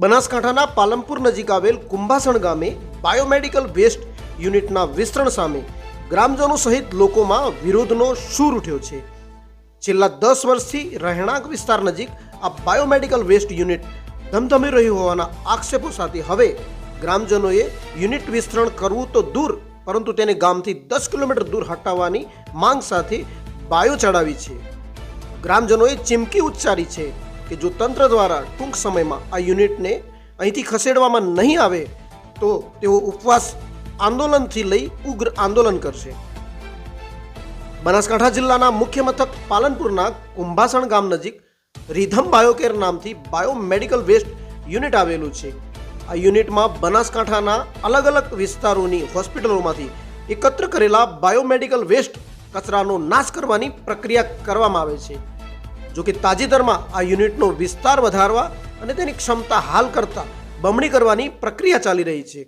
બનાસકાંઠાના પાલનપુર નજીક આવેલ કુંભાસણ ગામે બાયોમેડિકલ વેસ્ટ યુનિટના વિસ્તરણ સામે ગ્રામજનો સહિત લોકોમાં વિરોધનો સૂર ઉઠ્યો છે। છેલ્લા 10 વર્ષથી રહેણાંક વિસ્તાર નજીક આ બાયોમેડિકલ વેસ્ટ યુનિટ ધમધમી રહ્યું હોવાના આક્ષેપો સાથે હવે ગ્રામજનોએ યુનિટ વિસ્તરણ કરવું તો દૂર પરંતુ તેને ગામથી 10 કિલોમીટર દૂર હટાવવાની માંગ સાથે બાયો ચડાવી છે। ગ્રામજનોએ ચીમકી ઉચ્ચારી છે કે જો તંત્ર દ્વારા ટૂંક સમયમાં આ યુનિટને અહીંથી ખસેડવામાં નહીં આવે તો તેઓ ઉપવાસ આંદોલનથી લઈ ઉગ્ર આંદોલન કરશે। બનાસકાંઠા જિલ્લાના મુખ્ય મથક પાલનપુરના કુંભાસણ ગામ નજીક રીધમ બાયોકેર નામથી બાયોમેડિકલ વેસ્ટ યુનિટ આવેલું છે। આ યુનિટમાં બનાસકાંઠાના અલગ અલગ વિસ્તારોની હોસ્પિટલોમાંથી એકત્ર કરેલા બાયોમેડિકલ વેસ્ટ કચરાનો નાશ કરવાની પ્રક્રિયા કરવામાં આવે છે। જો કે તાજેતરમાં આ યુનિટનો વિસ્તાર વધારવા અને તેની ક્ષમતા હાલ કરતાં બમણી કરવાની પ્રક્રિયા ચાલી રહી છે।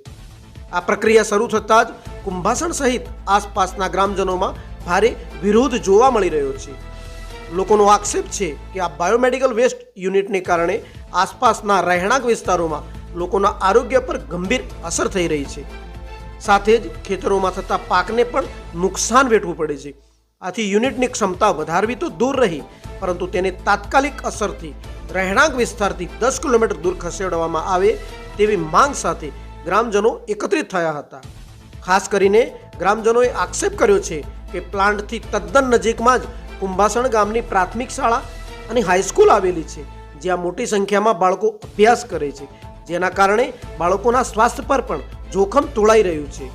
આ પ્રક્રિયા શરૂ થતાં જ કુંભાસણ સહિત આસપાસના ગ્રામજનોમાં ભારે વિરોધ જોવા મળી રહ્યો છે। લોકોનો આક્ષેપ છે કે આ બાયોમેડિકલ વેસ્ટ યુનિટને કારણે આસપાસના રહેણાંક વિસ્તારોમાં લોકોના આરોગ્ય પર ગંભીર અસર થઈ રહી છે, સાથે જ ખેતરોમાં થતા પાકને પણ નુકસાન વેઠવું પડે છે। આથી યુનિટની ક્ષમતા વધારવી તો દૂર રહી પરંતુ તેને તાત્કાલિક અસરથી રહેણાંક વિસ્તારથી 10 કિલોમીટર દૂર ખસેડવામાં આવે તેવી માંગ સાથે ગ્રામજનો એકત્રિત થયા હતા। ખાસ કરીને ગ્રામજનોએ આક્ષેપ કર્યો છે કે પ્લાન્ટથી તદ્દન નજીકમાં જ કુંભાસણ ગામની પ્રાથમિક શાળા અને હાઈસ્કૂલ આવેલી છે, જ્યાં મોટી સંખ્યામાં બાળકો અભ્યાસ કરે છે, જેના કારણે બાળકોના સ્વાસ્થ્ય પર પણ જોખમ તોળાઈ રહ્યું છે।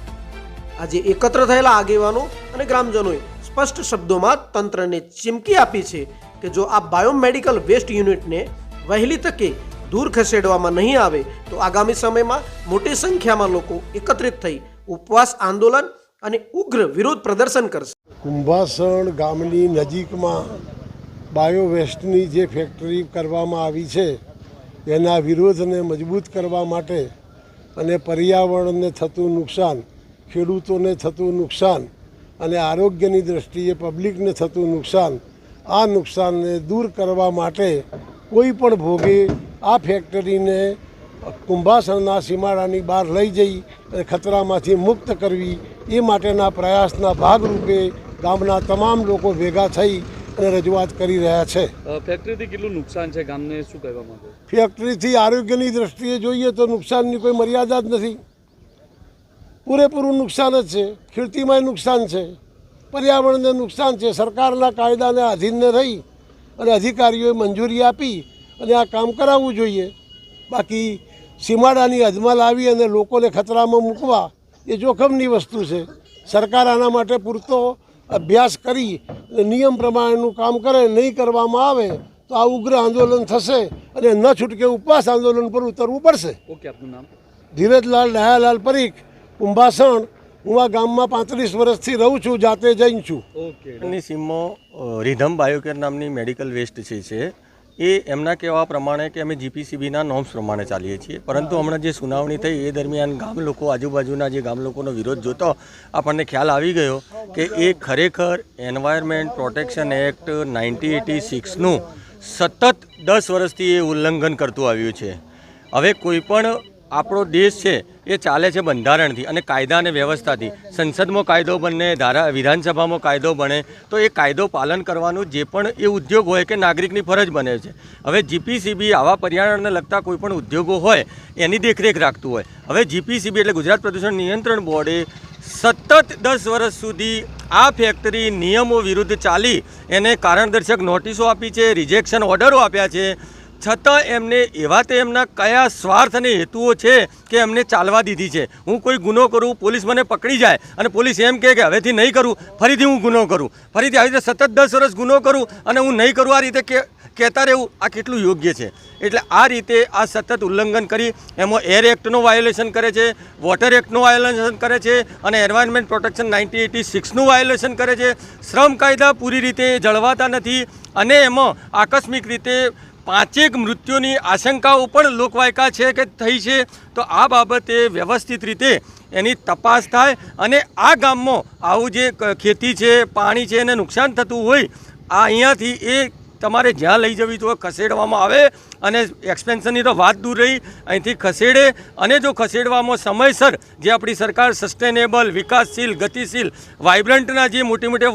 આજે એકત્ર થયેલા આગેવાનો અને ગ્રામજનોએ સ્પષ્ટ શબ્દોમાં તંત્રને ચીમકી આપી છે કે જો આ બાયોમેડિકલ વેસ્ટ યુનિટને વહેલી તકે દૂર ખસેડવામાં નહીં આવે તો આગામી સમયમાં મોટી સંખ્યામાં લોકો એકત્રિત થઈ ઉપવાસ આંદોલન અને ઉગ્ર વિરોધ પ્રદર્શન કરશે। કુંભાસણ ગામની નજીકમાં બાયો વેસ્ટની જે ફેક્ટરી કરવામાં આવી છે એના વિરોધને મજબૂત કરવા માટે અને પર્યાવરણને થતું નુકસાન, ખેડૂતોને થતું નુકસાન અને આરોગ્યની દૃષ્ટિએ પબ્લિકને થતું નુકસાન, આ નુકસાનને દૂર કરવા માટે કોઈ પણ ભોગે આ ફેક્ટરીને કુંભાસણના સીમાડાની બહાર લઈ જઈ અને ખતરામાંથી મુક્ત કરવી એ માટેના પ્રયાસના ભાગરૂપે ગામના તમામ લોકો ભેગા થઈ અને રજૂઆત કરી રહ્યા છે। ફેક્ટરીથી કેટલું નુકસાન છે ગામને, શું કહેવા માંગો? ફેક્ટરીથી આરોગ્યની દૃષ્ટિએ જોઈએ તો નુકસાનની કોઈ મર્યાદા જ નથી, પૂરેપૂરું નુકસાન જ છે। ખેતીમાંય નુકસાન છે, પર્યાવરણને નુકસાન છે। સરકારના કાયદાને આધીનને રહી અને અધિકારીઓએ મંજૂરી આપી અને આ કામ કરાવવું જોઈએ। બાકી સીમાડાની હદમાં લાવી અને લોકોને ખતરામાં મૂકવા એ જોખમની વસ્તુ છે। સરકાર આના માટે પૂરતો અભ્યાસ કરી નિયમ પ્રમાણેનું કામ કરે, નહીં કરવામાં આવે તો આ ઉગ્ર આંદોલન થશે અને ન છૂટકે ઉપવાસ આંદોલન પર ઉતરવું પડશે। ઓકે, આપનું નામ? ધીરજલાલ ડાયાલાલ પરીખ, કુંભાસણ। હું આ ગામમાં 35 વર્ષથી રહું છું, જાતે જૈન છું। ઓકે, ની સીમમાં રીધમ બાયોકેર નામની મેડિકલ વેસ્ટ છે એ એમના કહેવા પ્રમાણે કે અમે જીપીસીબીના નોર્મ્સ પ્રમાણે ચાલીએ છીએ, પરંતુ હમણાં જે સુનાવણી થઈ એ દરમિયાન ગામ લોકો, આજુબાજુના જે ગામ લોકોનો વિરોધ જોતો આપણને ખ્યાલ આવી ગયો કે એ ખરેખર એન્વાયરમેન્ટ પ્રોટેક્શન એક્ટ 1986નું સતત 10 વર્ષથી એ ઉલ્લંઘન કરતું આવ્યું છે। હવે કોઈ પણ આપણો દેશ છે એ ચાલે છે બંધારણથી અને કાયદા અને વ્યવસ્થાથી। સંસદમાં કાયદો બને, વિધાનસભામાં કાયદો બને તો એ કાયદો પાલન કરવાનું જે પણ એ ઉદ્યોગ હોય કે નાગરિકની ફરજ બને છે। હવે જીપીસીબી આવા પર્યાવરણને લગતા કોઈ પણ ઉદ્યોગો હોય એની દેખરેખ રાખતું હોય। હવે જીપીસીબી એટલે ગુજરાત પ્રદૂષણ નિયંત્રણ બોર્ડે સતત 10 વર્ષ સુધી આ ફેક્ટરી નિયમો વિરુદ્ધ ચાલી એને કારણદર્શક નોટિસો આપી છે, રિજેક્શન ઓર્ડરો આપ્યા છે, છતાં એમને એવા તે એમના કયા સ્વાર્થ અને હેતુઓ છે કે એમને ચાલવા દીધી છે। હું કોઈ ગુનો કરું, પોલીસ મને પકડી જાય અને પોલીસ એમ કહે કે હવેથી નહીં કરું, ફરીથી હું ગુનો કરું, ફરીથી આવી રીતે સતત 10 વર્ષ ગુનો કરું અને હું નહીં કરું, આ રીતે કહેતા રહેવું આ કેટલું યોગ્ય છે? એટલે આ રીતે આ સતત ઉલ્લંઘન કરી એમાં એર એક્ટનો વાયોલેશન કરે છે, વોટર એક્ટનો વાયોલેશન કરે છે અને એન્વાયરમેન્ટ પ્રોટેક્શન 1986નું વાયોલેશન કરે છે। શ્રમ કાયદા પૂરી રીતે જળવાતા નથી અને એમાં આકસ્મિક રીતે 5 મૃત્યુની આશંકાઓ પણ લોકવાયકા છે કે થઈ છે। તો આ બાબતે વ્યવસ્થિત રીતે એની તપાસ થાય અને આ ગામમાં આવું જે ખેતી છે, પાણી છે એને નુકસાન થતું હોય, આ અહીંયાથી એ તમારે જ્યાં લઈ જવી તો ખસેડવામાં આવે અને એક્સપેન્શનની તો વાત દૂર રહી, અહીંથી ખસેડે અને જો ખસેડવામાં સમયસર જે આપણી સરકાર સસ્ટેનેબલ, વિકાસશીલ, ગતિશીલ, વાઇબ્રન્ટના જે મોટી મોટી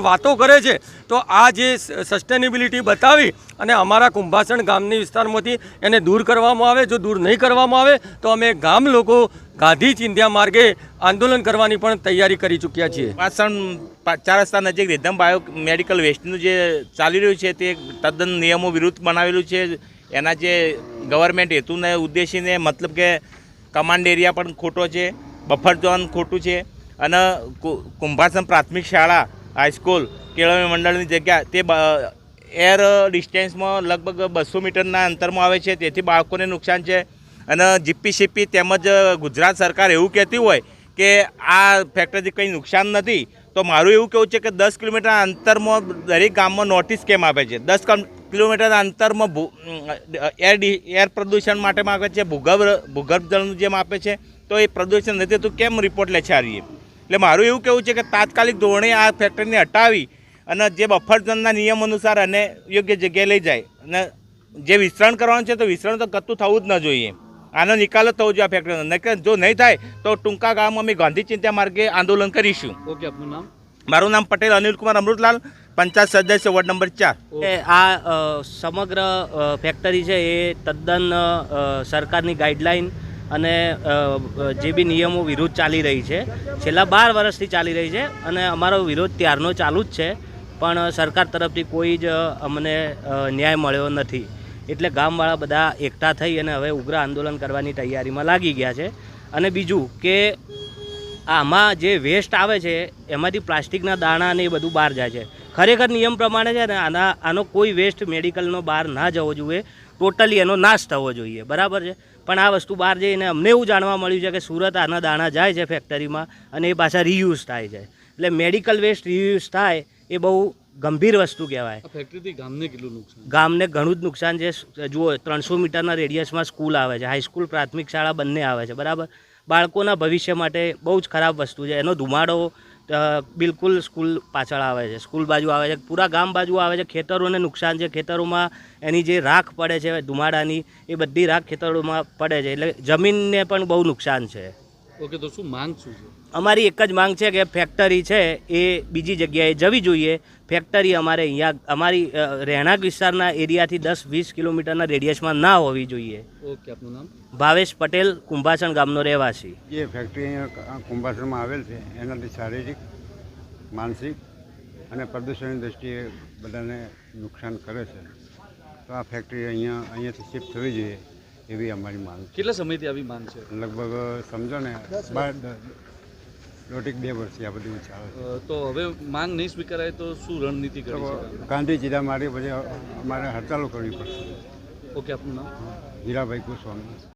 વાતો કરે છે, તો આ જે સસ્ટેનેબિલિટી બતાવી અને અમારા કુંભાસણ ગામની વિસ્તારમાંથી એને દૂર કરવામાં આવે. જો દૂર નહીં કરવામાં આવે તો અમે ગામ લોકો ગાંધી ચિંધ્યા માર્ગે આંદોલન કરવાની પણ તૈયારી કરી ચૂક્યા છીએ. કુંભાસણ 4 રસ્તા નજીક રિધમ બાયો મેડિકલ વેસ્ટનું જે ચાલી રહ્યું છે તે તદ્દન નિયમો વિરુદ્ધ બનાવેલું છે. એના જે ગવર્મેન્ટ હેતુને ઉદ્દેશીને મતલબ કે કમાન્ડ એરિયા પણ ખોટો છે, બફર ઝોન ખોટું છે અને કુંભાસણ પ્રાથમિક શાળા, હાઈસ્કૂલ, કેળવણી મંડળની જગ્યા તે એર ડિસ્ટન્સમાં લગભગ 200 મીટરના અંતરમાં આવે છે. તેથી બાળકોને નુકસાન છે અને જીપીસીપી તેમજ ગુજરાત સરકાર એવું કહેતી હોય કે આ ફેક્ટરીથી કંઈ નુકસાન નથી, તો મારું એવું કહેવું છે કે 10 કિલોમીટરના અંતરમાં દરેક ગામમાં નોટિસ કેમ આપે છે? 10 કિલોમીટરના અંતરમાં એર પ્રદૂષણ માટે માગે છે, ભૂગર્ભ જળનું જેમ આપે છે, તો એ પ્રદૂષણ નથી તો કેમ રિપોર્ટ લે છે? એટલે મારું એવું કહેવું છે કે તાત્કાલિક ધોરણે આ ફેક્ટરીને હટાવી અને જે બફર ઝોનના નિયમ અનુસાર અને યોગ્ય જગ્યાએ લઈ જાય અને જે વિસ્તરણ કરવાનું છે તો વિસ્તરણ તો કતું થવું જ ન જોઈએ. આનો નિકાલ જ થવો જોઈએ આ ફેક્ટરીનો. જો નહીં થાય તો ટૂંકા ગામમાં અમે ગાંધી ચિંધ્યા માર્ગે આંદોલન કરીશું. ઓકે, આપનું નામ? મારું નામ પટેલ અનિલકુમાર અમૃતલાલ, પંચાયત સદસ્ય વોર્ડ નંબર 4. આ સમગ્ર ફેક્ટરી છે એ તદ્દન સરકારની ગાઈડલાઈન અને જે બી નિયમો વિરુદ્ધ ચાલી રહી છે. છેલ્લા 12 વર્ષથી ચાલી રહી છે અને અમારો વિરોધ ત્યારનો ચાલુ જ છે, પણ સરકાર તરફથી કોઈ જ અમને ન્યાય મળ્યો નથી. એટલે ગામવાળા બધા એકઠા થઈ અને હવે ઉગ્ર આંદોલન કરવાની તૈયારીમાં લાગી ગયા છે. અને બીજું કે આમાં જે વેસ્ટ આવે છે એમાંથી પ્લાસ્ટિકના દાણા ને એ બધું બહાર જાય છે. ખરેખર નિયમ પ્રમાણે છે ને આનો કોઈ વેસ્ટ મેડિકલનો બહાર ના જવો જોઈએ, ટોટલી એનો નાશ થવો જોઈએ, બરાબર છે. પણ આ વસ્તુ બહાર જઈને અમને એવું જાણવા મળ્યું છે કે સુરત આના દાણા જાય છે ફેક્ટરીમાં અને એ પાછા રીયુઝ થાય છે. એટલે મેડિકલ વેસ્ટ રીયુઝ થાય એ બહુ ગંભીર વસ્તુ કહેવાય. આ ફેક્ટરીથી ગામને કેટલું નુકસાન? ગામને ઘણું જ નુકસાન છે. જુઓ, 300 મીટરના રેડિયસમાં સ્કૂલ આવે છે, હાઈસ્કૂલ, પ્રાથમિક શાળા બંને આવે છે, બરાબર. બાળકોના ભવિષ્ય માટે બહુ જ ખરાબ વસ્તુ છે. એનો ધુમાડો બિલકુલ સ્કૂલ પાછળ આવે છે, સ્કૂલ બાજુ આવે છે, પૂરા ગામ બાજુ આવે છે. ખેતરોને નુકસાન છે. ખેતરોમાં એની જે રાખ પડે છે ધુમાડાની, એ બધી રાખ ખેતરોમાં પડે છે, એટલે જમીનને પણ બહુ નુકસાન છે. ઓકે, તો શું માંગ શું છે? અમારી એક જ માંગ છે કે ફેક્ટરી છે એ બીજી જગ્યાએ જવી જોઈએ. ફેક્ટરી અમારે અહીંયા અમારી રહેણાંક વિસ્તારના એરિયાથી 10-20 કિલોમીટરના રેડિયસમાં ના હોવી જોઈએ. ઓકે, આપનું નામ? ભાવેશ પટેલ, કુંભાસણ ગામનો રહેવાસી. જે ફેક્ટરી અહીંયા કુંભાસણમાં આવેલ છે એનાથી શારીરિક, માનસિક અને પ્રદૂષણની દ્રષ્ટિએ બધાને નુકસાન કરે છે. તો આ ફેક્ટરી અહીંયાથી શિફ્ટ થવી જોઈએ એવી અમારી માંગ છે. કેટલા સમયથી આવી માંગ છે? લગભગ સમજો ને 2.5 વર્ષથી આ બધું ચાલે તો હવે માંગ નહીં સ્વીકારાય તો શું રણનીતિ કરી છે. છે? ગાંધી ચિંધ્યા મારી પછી અમારે હડતાલો કરવી પડશે. ઓકે, આપનું નામ? હીરાભાઈ ગોસ્વામી.